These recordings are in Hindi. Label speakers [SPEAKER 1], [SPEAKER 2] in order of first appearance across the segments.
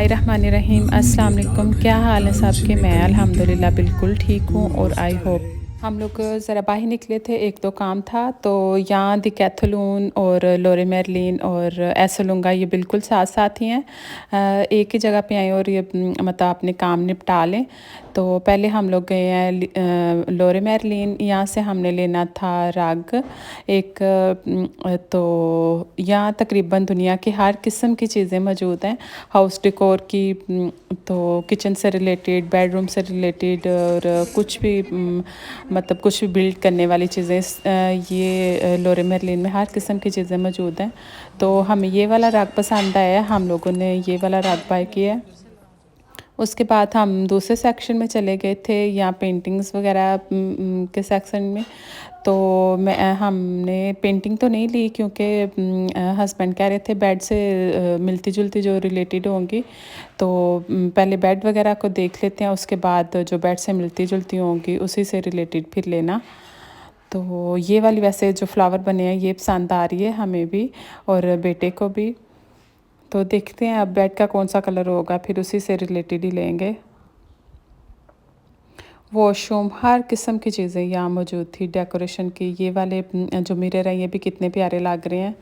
[SPEAKER 1] बिस्मिल्लाहिर्रहमानिर्रहीम अस्सलाम वालेकुम। क्या हाल है सबके? मैं अल्हम्दुलिल्लाह बिल्कुल ठीक हूँ और आई होप हम लोग ज़रा बाहर निकले थे, एक दो काम था तो यहाँ डिकैथलॉन और लोरे मेर्लिन और एसोलुंगा ये बिल्कुल साथ साथ ही हैं। एक ही जगह पे आए और ये मतलब अपने काम निपटा लें। तो पहले हम लोग गए हैं लोरे मेर्लिन, यहाँ से हमने लेना था रग एक। तो यहाँ तकरीबन दुनिया की हर किस्म की चीज़ें मौजूद हैं, हाउस डेकोर की, तो किचन से रिलेटेड, बेडरूम से रिलेटेड और कुछ भी मतलब कुछ भी बिल्ड करने वाली चीज़ें ये लोरे मेर्लिन में हर किस्म की चीज़ें मौजूद हैं। तो हमें ये वाला रग पसंद आया, हम लोगों ने ये वाला रग बाय किया। उसके बाद हम दूसरे सेक्शन में चले गए थे, यहाँ पेंटिंग्स वगैरह के सेक्शन में। तो हमने पेंटिंग तो नहीं ली क्योंकि हस्बैंड कह रहे थे बेड से मिलती जुलती जो रिलेटेड होंगी, तो पहले बेड वगैरह को देख लेते हैं, उसके बाद जो बेड से मिलती जुलती होंगी उसी से रिलेटेड फिर लेना। तो ये वाली वैसे जो फ्लावर बने हैं ये पसंद आ रही है हमें भी और बेटे को भी। तो देखते हैं अब बेड का कौन सा कलर होगा, फिर उसी से रिलेटेड ही लेंगे। वॉशरूम हर किस्म की चीज़ें यहाँ मौजूद थी डेकोरेशन की। ये वाले जो मिरर हैं ये भी कितने प्यारे लग रहे हैं।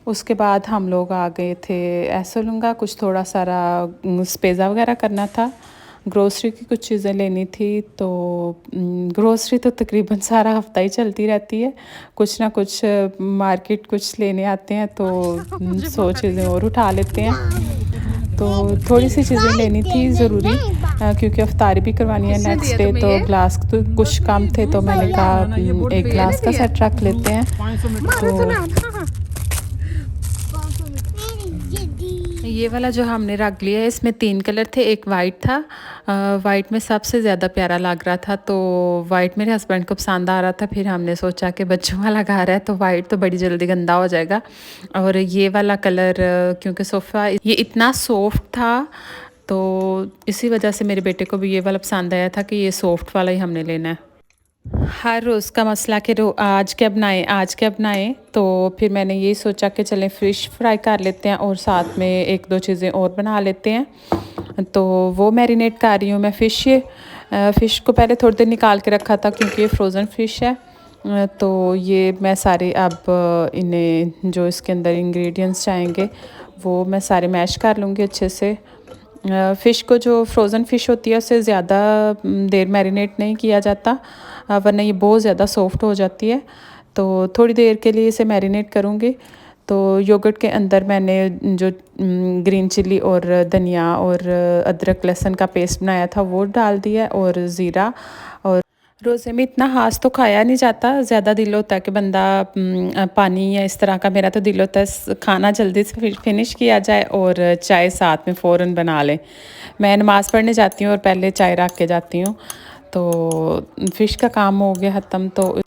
[SPEAKER 1] उसके बाद हम लोग आ गए थे एसोलुंगा, कुछ थोड़ा सारा स्पेज़ा वगैरह करना था, ग्रोसरी की कुछ चीज़ें लेनी थी। तो ग्रोसरी तो तकरीबन सारा हफ्ता ही चलती रहती है, कुछ ना कुछ मार्केट कुछ लेने आते हैं तो 100 चीज़ें और उठा लेते हैं। तो थोड़ी सी चीज़ें लेनी थी ज़रूरी, क्योंकि अफ्तारी भी करवानी है नेक्स्ट डे। तो ग्लास तो कुछ कम थे तो मैंने कहा एक ग्लास का सेट रख लेते हैं। तो ये वाला जो हमने रख लिया है इसमें 3 कलर थे, एक वाइट था। वाइट में सबसे ज़्यादा प्यारा लग रहा था, तो वाइट मेरे हस्बैंड को पसंद आ रहा था। फिर हमने सोचा कि बच्चों वाला घर है तो वाइट तो बड़ी जल्दी गंदा हो जाएगा, और ये वाला कलर क्योंकि सोफ़ा ये इतना सॉफ्ट था तो इसी वजह से मेरे बेटे को भी ये वाला पसंद आया था कि ये सॉफ्ट वाला ही हमने लेना है। हर रोज़ का मसला कि आज क्या बनाएं आज क्या बनाएं, तो फिर मैंने यही सोचा कि चलें फ़िश फ्राई कर लेते हैं और साथ में एक दो चीज़ें और बना लेते हैं। तो वो मैरिनेट कर रही हूँ मैं फ़िश को पहले थोड़ी देर निकाल के रखा था क्योंकि ये फ्रोज़न फ़िश है। तो ये मैं सारे अब इन्हें जो इसके अंदर इंग्रेडिएंट्स चाहेंगे वो मैं सारे मैश कर लूँगी अच्छे से। फ़िश को जो फ्रोज़न फ़िश होती है उससे ज़्यादा देर मैरिनेट नहीं किया जाता, वरना ये बहुत ज़्यादा सॉफ्ट हो जाती है। तो थोड़ी देर के लिए इसे मैरिनेट करूँगी। तो योगर्ट के अंदर मैंने जो ग्रीन चिली और धनिया और अदरक लहसुन का पेस्ट बनाया था वो डाल दिया, और ज़ीरा। और रोज़े में इतना हाथ तो खाया नहीं जाता, ज़्यादा दिल होता है कि बंदा पानी या इस तरह का, मेरा तो दिल होता है खाना जल्दी से फिनिश किया जाए और चाय साथ में फ़ौरन बना लें। मैं नमाज़ पढ़ने जाती हूँ और पहले चाय रख के जाती हूँ। तो फ़िश का काम हो गया ख़त्म। तो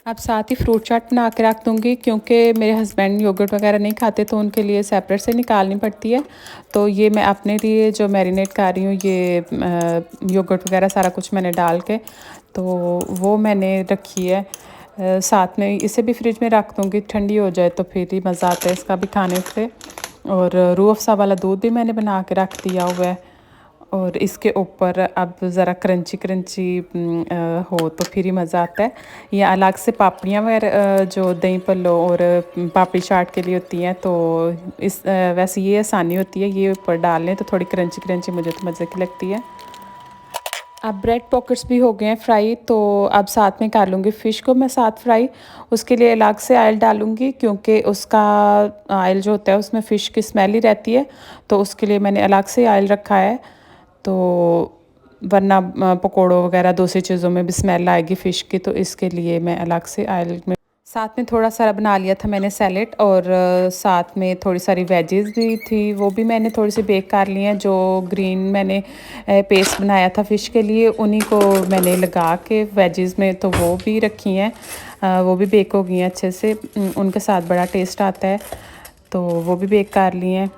[SPEAKER 1] अब साथ ही फ्रूट चाट बना के रख दूँगी क्योंकि मेरे हस्बैंड योगर्ट वगैरह नहीं खाते तो उनके लिए सेपरेट से निकालनी पड़ती है। तो ये मैं अपने लिए जो मैरिनेट कर रही हूँ ये योगर्ट वगैरह सारा कुछ मैंने डाल के तो वो मैंने रखी है। साथ में इसे भी फ्रिज में रख दूँगी, ठंडी हो जाए तो फिर ही मज़ा आता है इसका भी खाने से। और रूह अफ़ज़ा वाला दूध भी मैंने बना के रख दिया हुआ है। और इसके ऊपर अब ज़रा क्रंची क्रंची हो तो फिर ही मज़ा आता है। या अलग से पापड़ियाँ वगैरह जो दही पल्लो और पापड़ी चाट के लिए होती हैं, तो इस वैसे ये आसानी होती है, ये ऊपर डाल लें तो थोड़ी क्रंची क्रंची मुझे तो मज़े की लगती है। अब ब्रेड पॉकेट्स भी हो गए हैं फ्राई, तो अब साथ में कर लूँगी फ़िश को मैं साथ फ्राई। उसके लिए अलग से ऑयल डालूँगी क्योंकि उसका ऑयल जो होता है उसमें फ़िश की स्मेल ही रहती है, तो उसके लिए मैंने अलग से ऑयल रखा है। तो वरना पकोड़ों वगैरह दूसरी चीज़ों में भी स्मेल आएगी फ़िश की, तो इसके लिए मैं अलग से ऑयल में साथ में थोड़ा सा बना लिया था मैंने सैलेड, और साथ में थोड़ी सारी वेजेस भी थी वो भी मैंने थोड़ी सी बेक कर ली हैं। जो ग्रीन मैंने पेस्ट बनाया था फ़िश के लिए उन्हीं को मैंने लगा के वेजेस में तो वो भी रखी हैं, वो भी बेक हो गई हैं अच्छे से, उनके साथ बड़ा टेस्ट आता है। तो वो भी बेक कर लिए हैं।